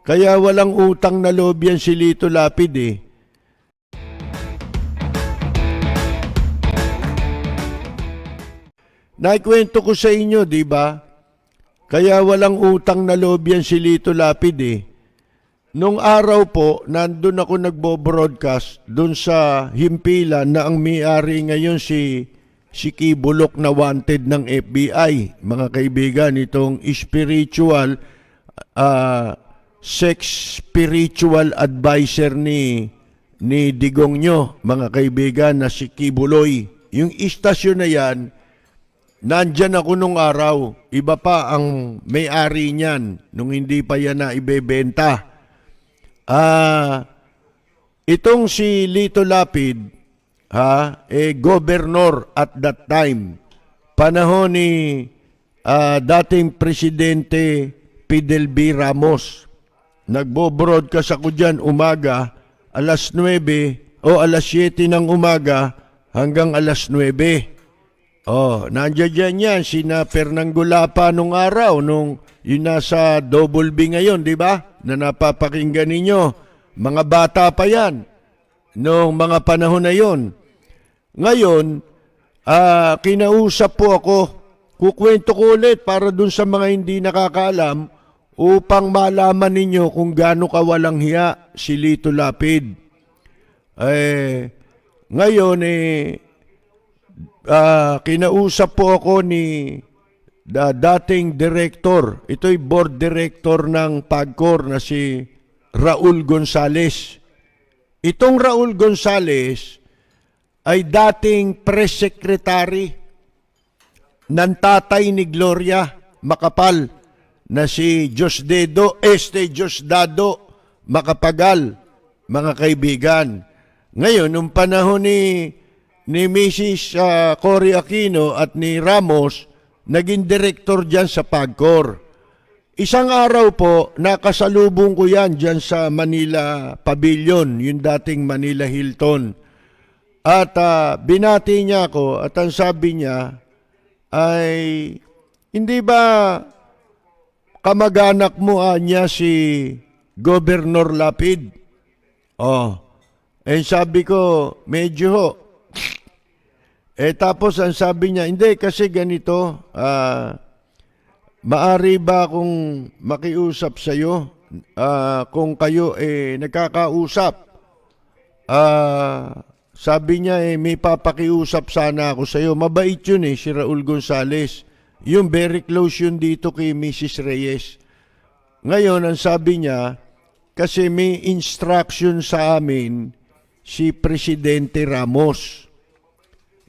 Kaya walang utang na loob yan si Lito Lapid eh. Naikwento ko sa inyo, di ba? Kaya walang utang na loob yan si Lito Lapid eh. Nung araw po, nandun ako nagbo-broadcast dun sa himpilan na ang may-ari ngayon si Kibulok na wanted ng FBI. Mga kaibigan, itong sex spiritual advisor ni Digong nyo, mga kaibigan, na si Kibuloy. Yung istasyon na yan, nandyan ako nung araw. Iba pa ang may-ari niyan nung hindi pa yan na ibebenta. Itong si Lito Lapid, governor at that time, panahon ni dating Presidente Fidel B. Ramos. Nagbo-broadcast ako dyan umaga, alas 9 o alas 7 ng umaga hanggang alas 9. Nandiyan dyan yan, sina Fernando Lapa nung araw, nung yun nasa Double B ngayon, di ba? Na napapakinggan ninyo. Mga bata pa yan, noong mga panahon na yon. Ngayon, kinausap po ako, kukwento ko ulit para dun sa mga hindi nakakaalam, upang malaman ninyo kung gaano kawalang hiya si Lito Lapid. Ngayon, kinausap po ako ni dating director, ito'y board director ng PAGCOR na si Raul Gonzales. Itong Raul Gonzales ay dating press secretary ng tatay ni Gloria Macapagal na si Diosdado Macapagal, mga kaibigan. Ngayon, nung panahon ni Mrs. Cory Aquino at ni Ramos, naging direktor dyan sa PAGCOR. Isang araw po, nakasalubong ko yan dyan sa Manila Pavilion, yung dating Manila Hilton. At binati niya ako at ang sabi niya ay, hindi ba kamag-anak mo niya si Governor Lapid? Sabi ko, medyo ho. Tapos ang sabi niya, hindi kasi ganito, maari ba akong makiusap sa iyo kung kayo nagkakausap? Sabi niya, may papakiusap sana ako sa iyo. Mabait yun si Raul Gonzales. Yung very close yun dito kay Mrs. Reyes. Ngayon, ang sabi niya, kasi may instruction sa amin si Presidente Ramos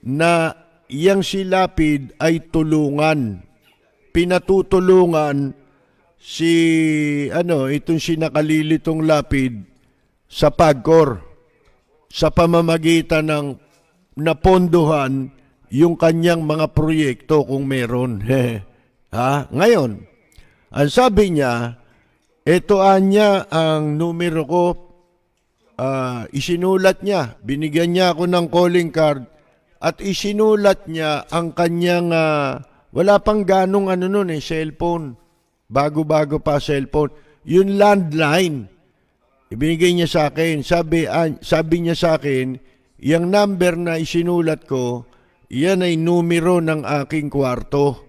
na yang si Lapid ay tulungan. Pinatutulungan itong si nakalilitong Lapid sa PAGCOR sa pamamagitan ng napondohan yung kanyang mga proyekto kung meron. Ngayon, ang sabi niya, ito niya ang numero ko, isinulat niya, binigyan niya ako ng calling card at isinulat niya ang kanyang, wala pang ganong cellphone, bago-bago pa cellphone, yung landline. Ibinigay niya sa akin, sabi niya sa akin, yung number na isinulat ko, yan ay numero ng aking kwarto.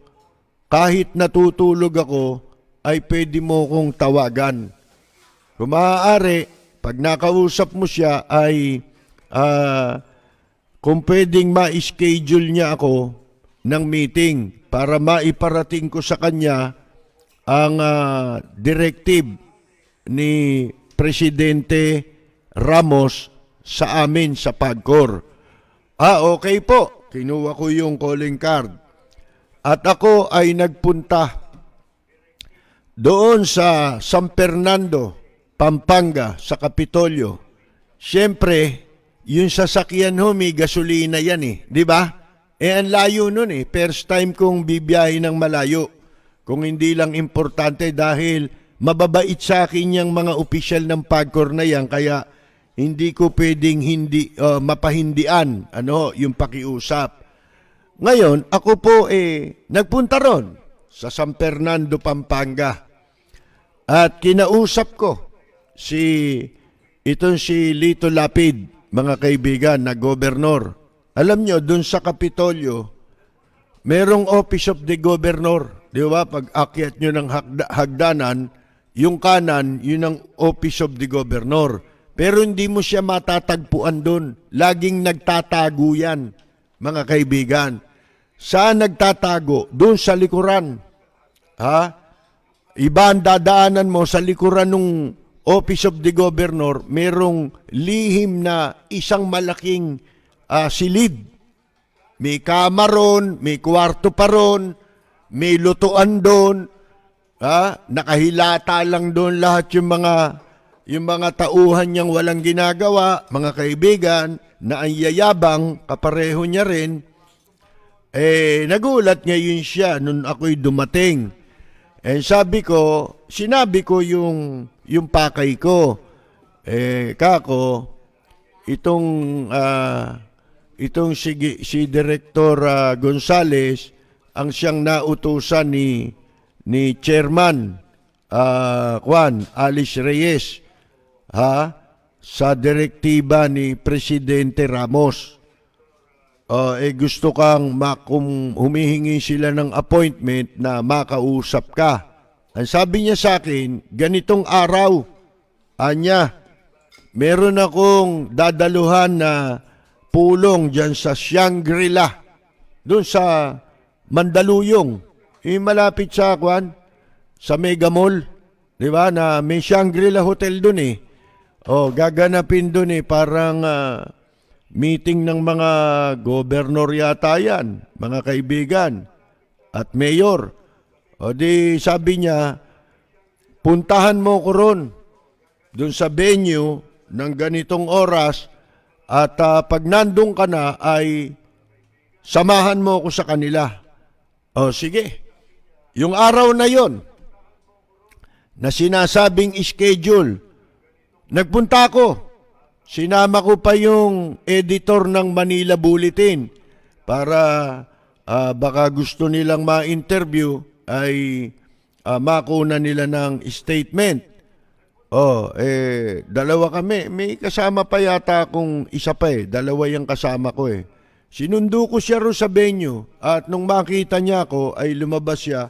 Kahit natutulog ako, ay pwede mo kong tawagan. Kung maaari, pag nakausap mo siya, ay kung pwedeng ma-schedule niya ako ng meeting para maiparating ko sa kanya ang directive ni Presidente Ramos sa amin sa PAGCOR. Okay po. Kinuha ko yung calling card. At ako ay nagpunta doon sa San Fernando, Pampanga, sa Kapitolyo. Siyempre, yung sasakyan may gasolina yan di ba? Ang layo nun First time kong bibiyahe ng malayo. Kung hindi lang importante dahil mababait sa akin yung mga opisyal ng PAGCOR na yan, kaya hindi ko pwedeng mapahindian yung pakiusap. Ngayon, ako po nagpunta ron sa San Fernando, Pampanga. At kinausap ko itong si Lito Lapid, mga kaibigan, na gobernador. Alam nyo, dun sa Kapitolyo, merong Office of the Governor. Di ba? Pag akyat nyo ng hagdanan, yung kanan, yun ang Office of the Governor. Pero hindi mo siya matatagpuan doon. Laging nagtatago yan, mga kaibigan. Saan nagtatago? Doon sa likuran. Ha? Iba ang dadaanan mo sa likuran ng Office of the Governor, merong lihim na isang malaking silid. May kama ron, may kwarto pa ron, may lutuan doon. Nakahilata lang doon lahat yung mga tauhan niyang walang ginagawa, mga kaibigan, na ang yayabang, kapareho niya rin. Nagulat ngayon siya nung ako'y dumating. Sinabi ko yung pakay ko. Kako, itong si Director Gonzales ang siyang nautusan ni Chairman Alice Reyes sa direktiba ni Presidente Ramos. Gusto kang kung humihingi sila ng appointment na makausap ka. Ang sabi niya sa akin, ganitong araw, meron akong dadaluhan na pulong dyan sa Shangri-La, doon sa Mandaluyong, malapit sa Mega Mall, di ba, na may Shangri-La Hotel doon gaganapin doon parang meeting ng mga gobernador yata yan, mga kaibigan, at mayor. Di sabi niya, puntahan mo ko ron, doon sa venue ng ganitong oras, at pag nandun ka na ay samahan mo ko sa kanila. Sige. Yung araw na yon na sinasabing schedule, nagpunta ako. Sinama ko pa yung editor ng Manila Bulletin para baka gusto nilang ma-interview ay makuna nila ng statement. Dalawa kami. May kasama pa yata akong isa pa dalawa yung kasama ko Sinundo ko siya ro sa venue at nung makita niya ako ay lumabas siya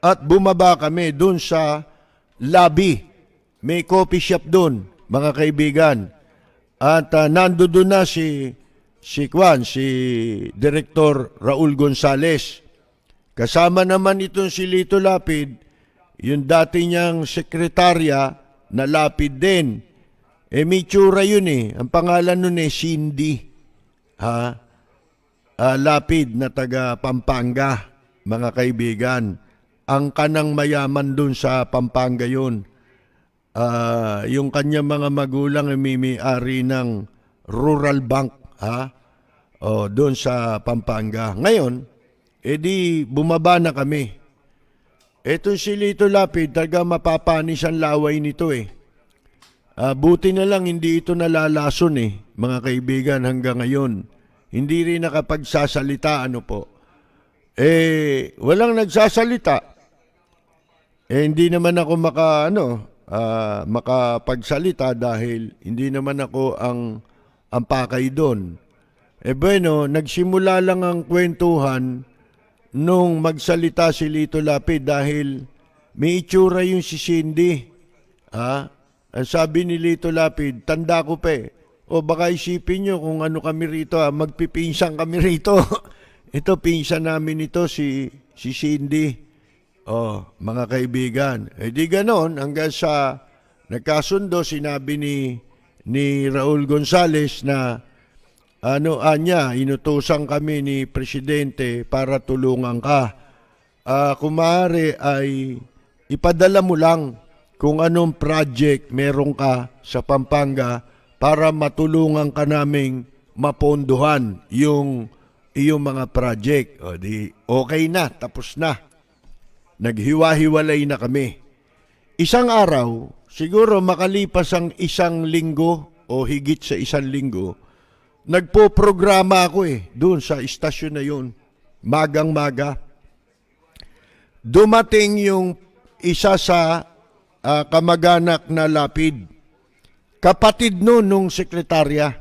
at bumaba kami doon sa lobby. May coffee shop doon, mga kaibigan. At nandoon na si Director Raul Gonzales. Kasama naman itong si Lito Lapid, yung dati niyang sekretarya na Lapid din. May tsura yun Ang pangalan nun Cindy. Lapid na taga Pampanga, mga kaibigan. Ang kanang mayaman dun sa Pampanga yun. Yung kanyang mga magulang ay may-ari ng Rural Bank. Doon sa Pampanga. Ngayon, di bumaba na kami. Etong si Lito Lapid, talaga mapapanis ang laway nito buti na lang hindi ito nalalason mga kaibigan hanggang ngayon. Hindi rin nakapagsasalita, walang nagsasalita. Hindi naman ako makapagsalita dahil hindi naman ako ang pakay doon. Nagsimula lang ang kwentuhan nung magsalita si Lito Lapid dahil may itsura yung si Cindy. Ang sabi ni Lito Lapid, tanda ko pa baka isipin nyo kung ano kami rito, magpipinsan kami rito. Ito, pinsan namin ito, si Cindy. Mga kaibigan. Di ganon, hanggang sa nagkasundo, sinabi ni Raul Gonzales na inutusan kami ni Presidente para tulungan ka. Kung maaari ay ipadala mo lang kung anong project meron ka sa Pampanga para matulungan ka naming mapondohan yung iyong mga project. Di okay na, tapos na. Naghiwa-hiwalay na kami. Isang araw, siguro makalipas ang isang linggo o higit sa isang linggo, nagpo-programa ako doon sa istasyon na yun, magang-maga. Dumating yung isa sa kamag-anak na Lapid. Kapatid nung sekretarya,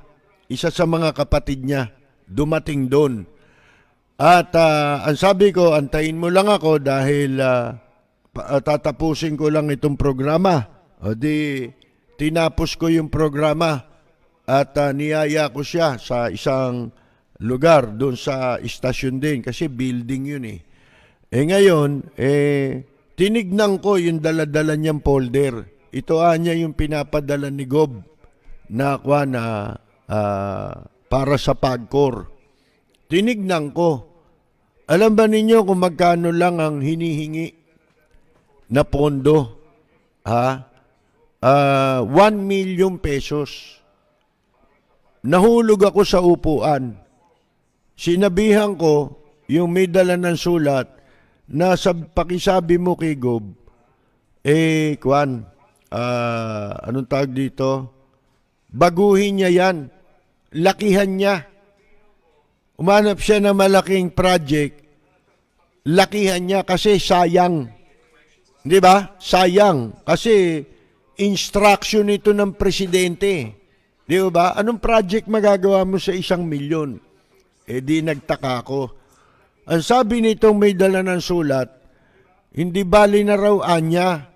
isa sa mga kapatid niya, dumating doon. At ang sabi ko, antayin mo lang ako dahil tatapusin ko lang itong programa. O di, tinapos ko yung programa at niyaya ko siya sa isang lugar doon sa istasyon din kasi building yun eh. Ngayon, tinignan ko yung dala-dala niyang folder. Ito niya yung pinapadala ni Gob na para sa PAGCOR. Tinignan ko. Alam ba ninyo kung magkano lang ang hinihingi na pondo? 1 million pesos. Nahulog ako sa upuan. Sinabihan ko yung may dala ng sulat na pakisabi mo kay Gob, anong tawag dito? Baguhin niya yan. Lakihan niya. Umanap siya ng malaking project, lakihan niya kasi sayang. Di ba? Sayang. Kasi instruction ito ng presidente. Di ba? Anong project magagawa mo sa 1 milyon? Di nagtaka ko. Ang sabi nitong may dala ng sulat, hindi bali na raw anya.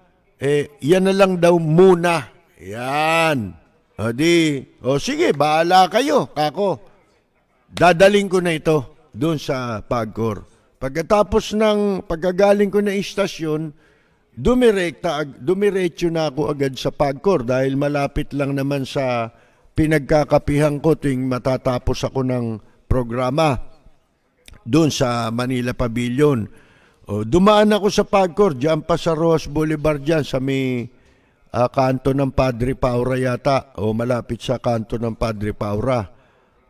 Yan na lang daw muna. Yan. Sige, bahala kayo, kako. Dadaling ko na ito doon sa PAGCOR. Pagkatapos ng pagkagaling ko na istasyon, dumiretso na ako agad sa PAGCOR dahil malapit lang naman sa pinagkakapihan ko tuwing matatapos ako ng programa doon sa Manila Pavilion. Dumaan ako sa PAGCOR, dyan pa sa Rojas Boulevard dyan sa may kanto ng Padre Paura yata o malapit sa kanto ng Padre Paura.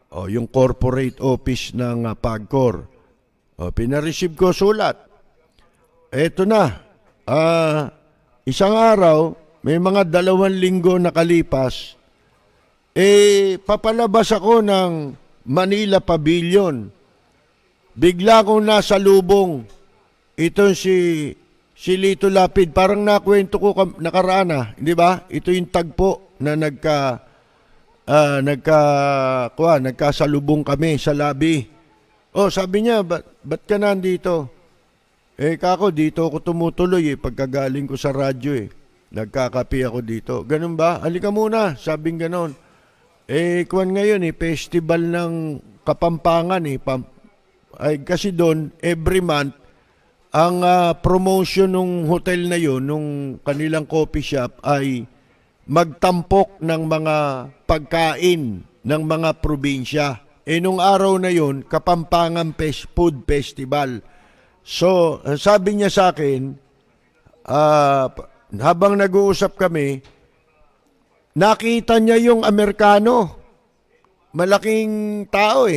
Yung corporate office ng PAGCOR. Pinareceive ko sulat. Eto na. Isang araw, may mga 2 linggo nakalipas, papalabas ako ng Manila Pavilion. Bigla kong nasa lubong. Ito si Lito Lapid. Parang nakwento ko nakaraan di ba? Ito yung tagpo na nagkasalubong kami sa lobby. Sabi niya, ba't ka nandito? Kako, dito ako tumutuloy pagkagaling ko sa radyo Nagkakape ako dito. Ganun ba? Halika muna, sabing ganon. Ngayon festival ng Kapampangan kasi doon, every month, ang promotion ng hotel na yun, nung kanilang coffee shop ay magtampok ng mga pagkain ng mga probinsya. Nung araw na yun, Kapampangan Food Festival. So, sabi niya sa akin, habang nag-uusap kami, nakita niya yung Amerikano. Malaking tao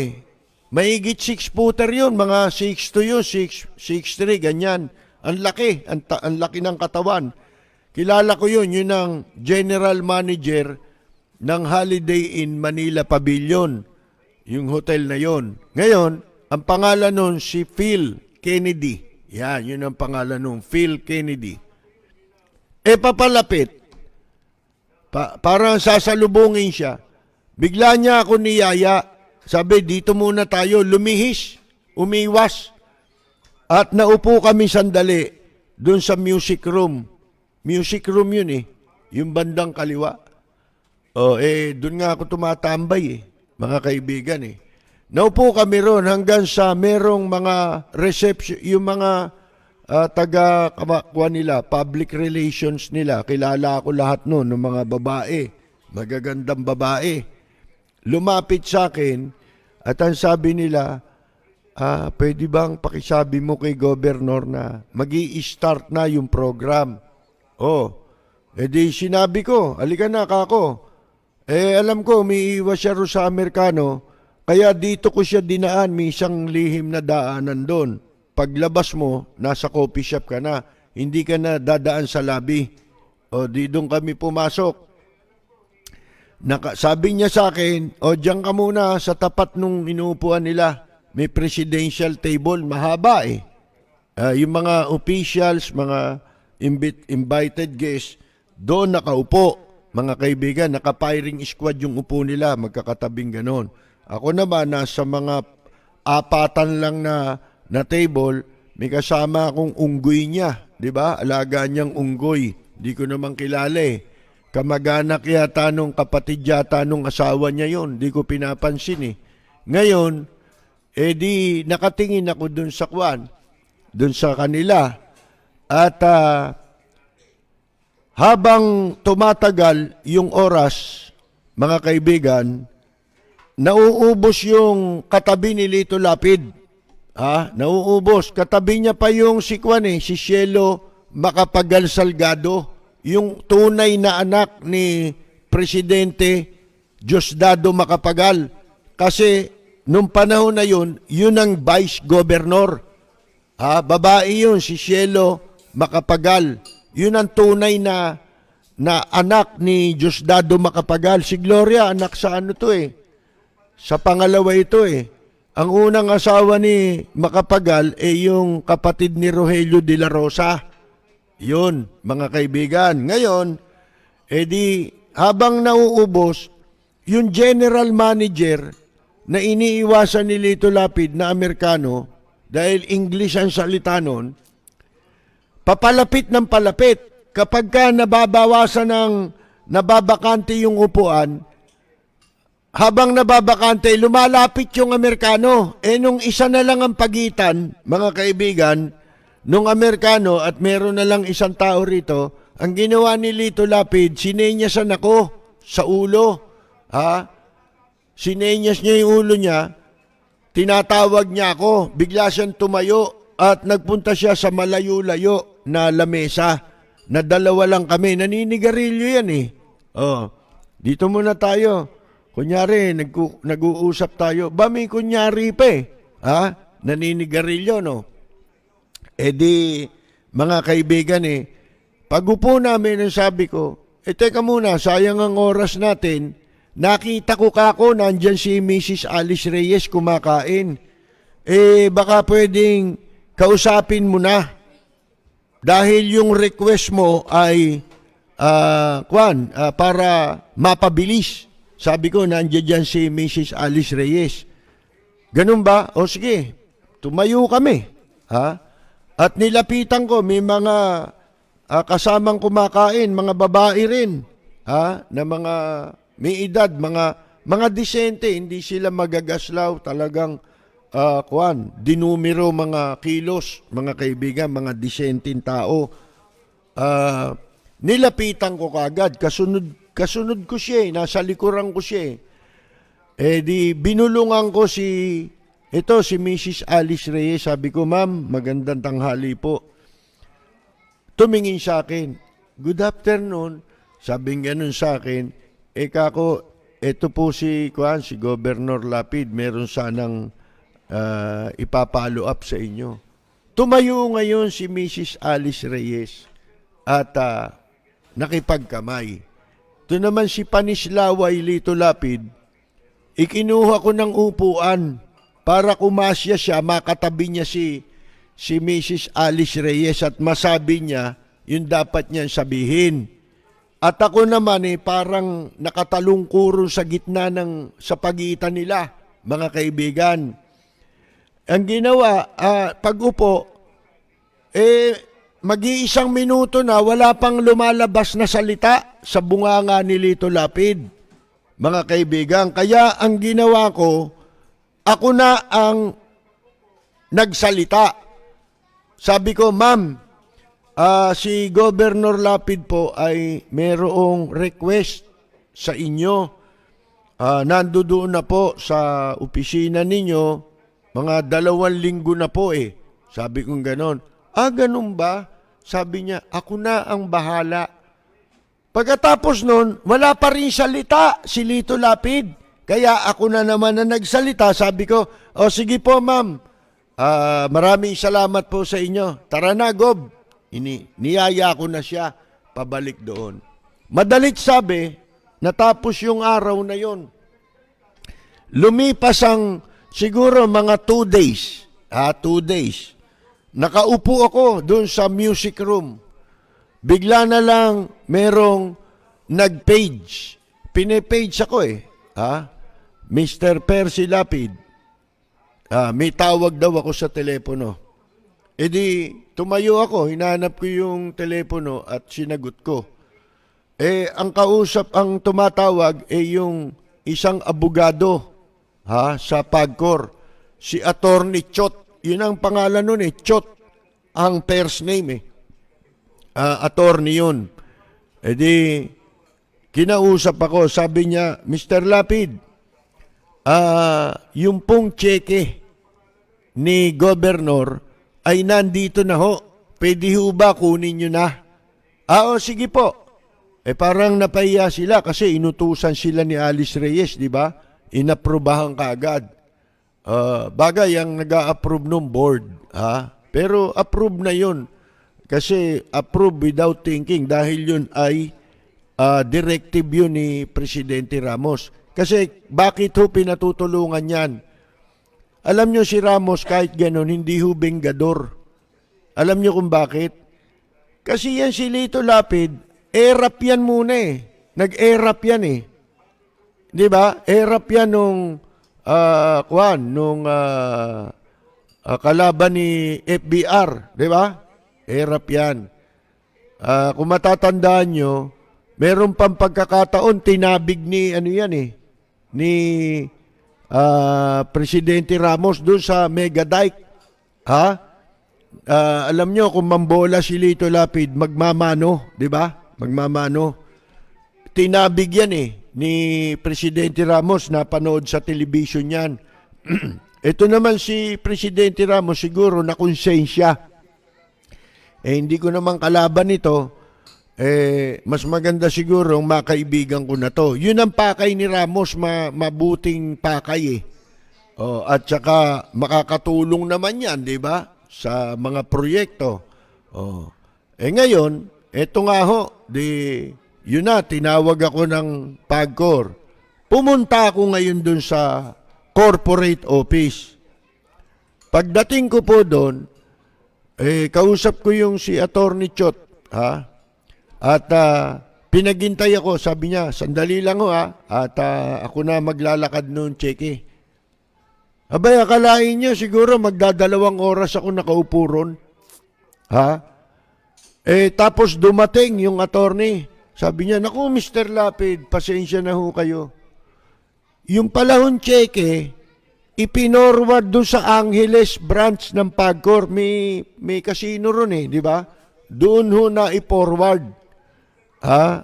Mahigit 6-footer yun, mga 6'2 yun, 6'3, ganyan. Ang laki, ang laki ng katawan. Kilala ko yun ang general manager ng Holiday Inn Manila Pavilion, yung hotel na yun. Ngayon, ang pangalan nun si Phil Kennedy. Yun ang pangalan nun, Phil Kennedy. Papalapit. Parang sasalubungin siya. Bigla niya ako niyaya. Sabi, dito muna tayo, lumihis, umiwas. At naupo kami sandali doon sa music room. Music room yun yung bandang kaliwa. Doon nga ako tumatambay mga kaibigan Naupo kami ron hanggang sa merong mga reception, yung mga taga-kamakwa nila, public relations nila. Kilala ako lahat noon, ng mga babae, magagandang babae. Lumapit sa akin at ang sabi nila, pwede bang pakisabi mo kay Governor na magi-start na yung program? Di sinabi ko, halika na kako. Alam ko, umiiwas siya ro sa Amerikano, kaya dito ko siya dinaan, may isang lihim na daanan doon. Paglabas mo, nasa coffee shop ka na, hindi ka na dadaan sa lobby. Di doon kami pumasok. Sabi niya sa akin, diyan ka muna sa tapat nung inuupuan nila. May presidential table, mahaba yung mga officials, mga invited guests, doon nakaupo, mga kaibigan, naka-firing squad yung upo nila, magkakatabing ganon. Ako naman, nasa mga apatan lang na table, may kasama akong unggoy niya, di ba? Alaga niyang unggoy. Di ko naman kilala eh. Kamag-anak yata nung kapatid yata nung asawa niya yon, di ko pinapansin eh. Ngayon, di nakatingin ako dun sa dun sa kanila. At habang tumatagal yung oras, mga kaibigan, nauubos yung katabi ni Lito Lapid. Nauubos. Katabi niya pa yung si Cielo Macapagal Salgado, yung tunay na anak ni Presidente Diosdado Macapagal. Kasi nung panahon na yun, yun ang Vice Governor. Babae yun, si Cielo Macapagal. Yun ang tunay na anak ni Diosdado Macapagal. Si Gloria, anak sa ano to eh. Sa pangalawa ito eh. Ang unang asawa ni Macapagal yung kapatid ni Rogelio de la Rosa. Yun, mga kaibigan. Ngayon, habang nauubos, yung general manager na iniiwasan ni Lito Lapid na Amerikano, dahil English ang salita nun, papalapit ng palapit. Kapag ka nababakante yung upuan, habang nababakante, lumalapit yung Amerikano. Nung isa na lang ang pagitan, mga kaibigan, nung Amerikano at meron na lang isang tao rito, ang ginawa ni Lito Lapid, sinenyasan ako sa ulo. Sinenyas niya yung ulo niya, tinatawag niya ako, bigla siyang tumayo at nagpunta siya sa malayo-layo na lamesa na dalawa lang kami. Naninigarilyo yan eh. Dito muna tayo. Kunyari, nag-uusap tayo. May kunyari pa eh. Naninigarilyo, no? Mga kaibigan pag upo namin, sabi ko, teka muna, sayang ang oras natin. Nakita ko kako, nandyan si Mrs. Alice Reyes kumakain. Baka pwedeng kausapin mo na. Dahil yung request mo ay, para mapabilis. Sabi ko, nandyan dyan si Mrs. Alice Reyes. Ganun ba? O sige, tumayo kami. At nilapitan ko, may mga kasamang kumakain, mga babae rin. Na mga may edad, mga disente, hindi sila magagaslaw, talagang dinumero mga kilos, mga kaibigan, mga disenteng tao. Nilapitan ko kagad, kasunod ko siya, nasa likuran ko siya. Binulungan ko si Mrs. Alice Reyes. Sabi ko, ma'am, magandang tanghali po. Tumingin sa akin, good afternoon. Sabi ganun sa akin, kako, ito po si Governor Lapid, meron sanang ipapalo up sa inyo. Tumayo ngayon si Mrs. Alice Reyes at nakipagkamay. Ito naman si Panislaway Lito Lapid, ikinuha ko ng upuan para kumasya siya, makatabi niya si Mrs. Alice Reyes at masabi niya yung dapat niyang sabihin. At ako naman parang nakatalungkuro sa gitna sa pagitan nila, mga kaibigan. Ang ginawa, pag-upo, mag-iisang minuto na wala pang lumalabas na salita sa bunganga ni Lito Lapid, mga kaibigan. Kaya ang ginawa ko, ako na ang nagsalita. Sabi ko, ma'am, si Governor Lapid po ay mayroong request sa inyo. Nandoon na po sa opisina ninyo, mga 2 linggo na po Sabi kong ganon. Ganun ba? Sabi niya, ako na ang bahala. Pagkatapos nun, wala pa rin salita si Lito Lapid. Kaya ako na naman na nagsalita. Sabi ko, sige po ma'am, maraming salamat po sa inyo. Tara na, Gob. Niyaya ko na siya pabalik doon. Madalit sabi, natapos yung araw na yon. Lumipas ang siguro mga 2 days. 2 days. Nakaupo ako doon sa music room. bigla na lang merong nag-page. Pinepage ako eh. Mr. Percy Lapid. May tawag daw ako sa telepono. E di, tumayo ako, hinahanap ko yung telepono at sinagot ko. Ang kausap, ang tumatawag yung isang abogado sa PAGCOR. Si Attorney Chot. Yun ang pangalan nun Chot. Ang first name attorney yun. E di, kinausap ako, sabi niya, Mr. Lapid, yung pong cheque ni Governor ay nandito na ho. Pwede ho ba kunin nyo na? Sige po. Parang napahiya sila kasi inutusan sila ni Alice Reyes, di ba? Inaprubahan kaagad. Bagay ang nag-a-approve ng board. Pero approve na yun. Kasi approve without thinking dahil yun ay directive yun ni Presidente Ramos. Kasi bakit ho pinatutulungan yan? Alam nyo si Ramos kahit gano'n, hindi ho bengador. Alam nyo kung bakit? Kasi yan si Lito Lapid, erap yan muna Nag-erap yan Di ba? Erap yan nung kalaban ni FBR. Di ba? Erap yan. Kung matatandaan nyo, meron pang pagkakataon, tinabig ni, ni Presidente Ramos doon sa Mega Dike. Alam nyo, kung mambola si Lito Lapid, magmamano, di ba? Magmamano. Tinabig yan ni Presidente Ramos, napanood sa television yan. Ito naman si Presidente Ramos, siguro na konsensya. Hindi ko naman kalaban ito. Mas maganda siguro ang makaibigan ko na to. Yun ang pakay ni Ramos, mabuting pakay at saka makakatulong naman yan, di ba? Sa mga proyekto. Ngayon, eto nga ho, yun na, tinawag ako ng PAGCOR. Pumunta ako ngayon dun sa corporate office. Pagdating ko po doon, kausap ko yung si Attorney Chot, At pinaghintay ako, sabi niya, sandali lang ho at ako na maglalakad noon, cheque. Abay, akalain niyo siguro magdadalawang oras ako nakaupo ron. Tapos dumating yung attorney. Sabi niya, naku Mr. Lapid, pasensya na ho kayo. Yung palahon cheque, ipinorward doon sa Angeles branch ng PAGCOR. May casino ron di ba? Doon ho na i-forward.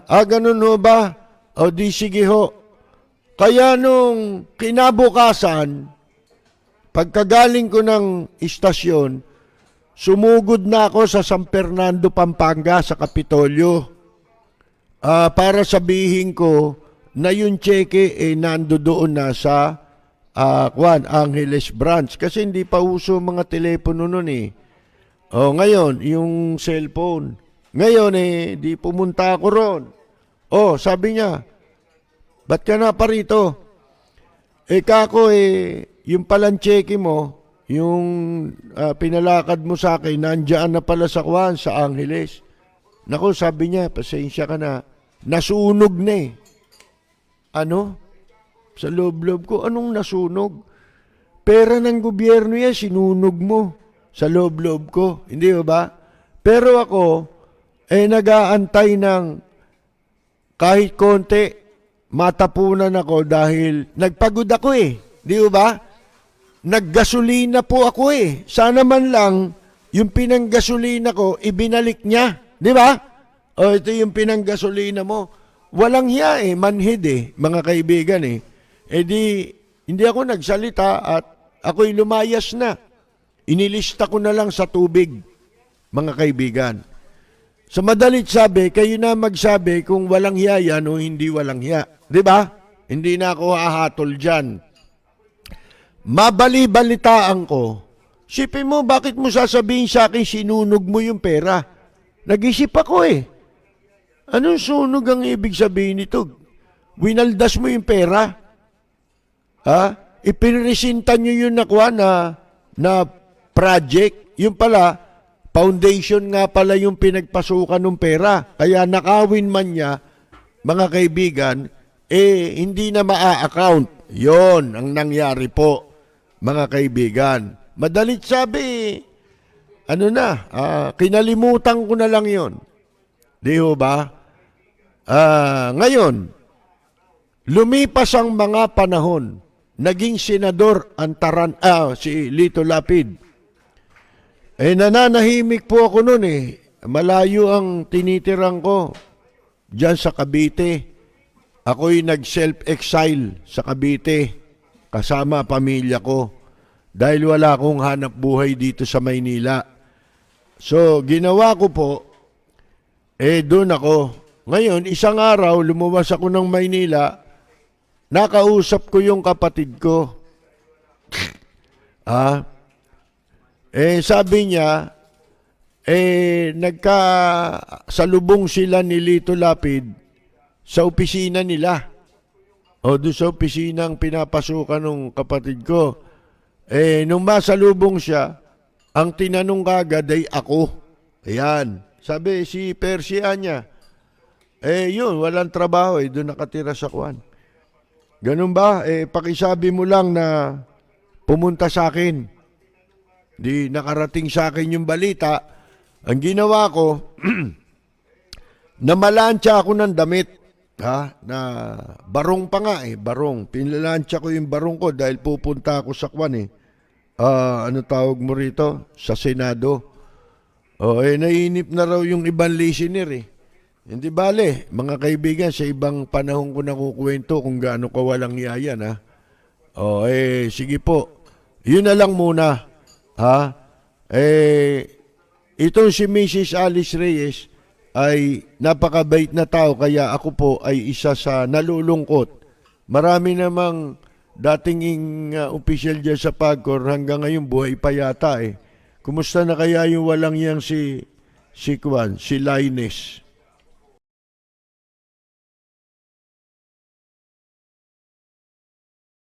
Ganun ho ba? Di sige ho. Kaya nung kinabukasan, pagkagaling ko ng istasyon, sumugod na ako sa San Fernando, Pampanga, sa Kapitolyo. Para sabihin ko na yung cheque nando doon na sa Angeles branch. Kasi hindi pa uso mga telepono nun ngayon, yung cellphone. Ngayon di pumunta ako ron. Sabi niya, ba't ka na pa rito? Kako yung palang cheque mo, yung pinalakad mo sa akin, nandiyan na pala sa sa Angeles. Naku, sabi niya, pasensya ka na. Nasunog na Ano? Sa loob-loob ko, anong nasunog? Pera ng gobyerno yan, sinunog mo. Sa loob-loob ko. Hindi ba? Pero ako, nag-aantay ng kahit konti, matapunan ako dahil nagpagod ako Di ba? Naggasolina po ako Sana man lang, yung pinanggasolina ko, ibinalik niya. Di ba? Ito yung pinanggasolina mo. Walang hiya manhid mga kaibigan hindi ako nagsalita at ako'y lumayas na. Inilista ko na lang sa tubig, mga kaibigan. Sa madalit sabi, kayo na magsabi kung walang hiya yan o hindi walang hiya. Di ba? Hindi na ako hahatol dyan. Mabali-balitaan ko. Sipin mo, bakit mo sasabihin sa akin sinunog mo yung pera? Nag-isip ako Anong sunog ang ibig sabihin nito? Winaldas mo yung pera? Ipinresinta nyo yung nakuha na project. Yung pala, foundation nga pala yung pinagpasukan ng pera. Kaya nakawin man niya, mga kaibigan, hindi na maa-account. Yon ang nangyari po, mga kaibigan. Madalit sabi, kinalimutan ko na lang yon. Di ho ba? Ngayon, lumipas ang mga panahon, naging senador si Lito Lapid. Nananahimik po ako noon Malayo ang tinitirang ko diyan sa Cavite. Ako'y nag-self-exile sa Cavite kasama pamilya ko dahil wala akong hanap buhay dito sa Maynila. So, ginawa ko po, doon ako. Ngayon, isang araw, lumuwas ako ng Maynila, nakausap ko yung kapatid ko. Sabi niya, nagkasalubong sila ni Lito Lapid sa opisina nila. Doon sa opisina ang pinapasukan ng kapatid ko. Nung masalubong siya, ang tinanong kagad ay ako. Ayan. Sabi, si Persia niya. Yun, walang trabaho. Doon nakatira sa Kwan. Ganun ba? Pakisabi mo lang na pumunta sa akin. Di nakarating sa akin yung balita. Ang ginawa ko, namalansya ako ng damit. Na barong pa nga barong. Pinalansya ko yung barong ko dahil pupunta ako sa Kwan ano tawag mo rito? Sa Senado. Nainip na raw yung ibang listener Hindi bale, mga kaibigan, sa ibang panahon ko nakukwento kung gaano kawalang yayan sige po. Yun na lang muna. Itong si Mrs. Alice Reyes ay napakabait na tao kaya ako po ay isa sa nalulungkot. Marami namang dating official dyan sa PAGCOR hanggang ngayon buhay pa yata Kumusta na kaya yung walang yang si Linus?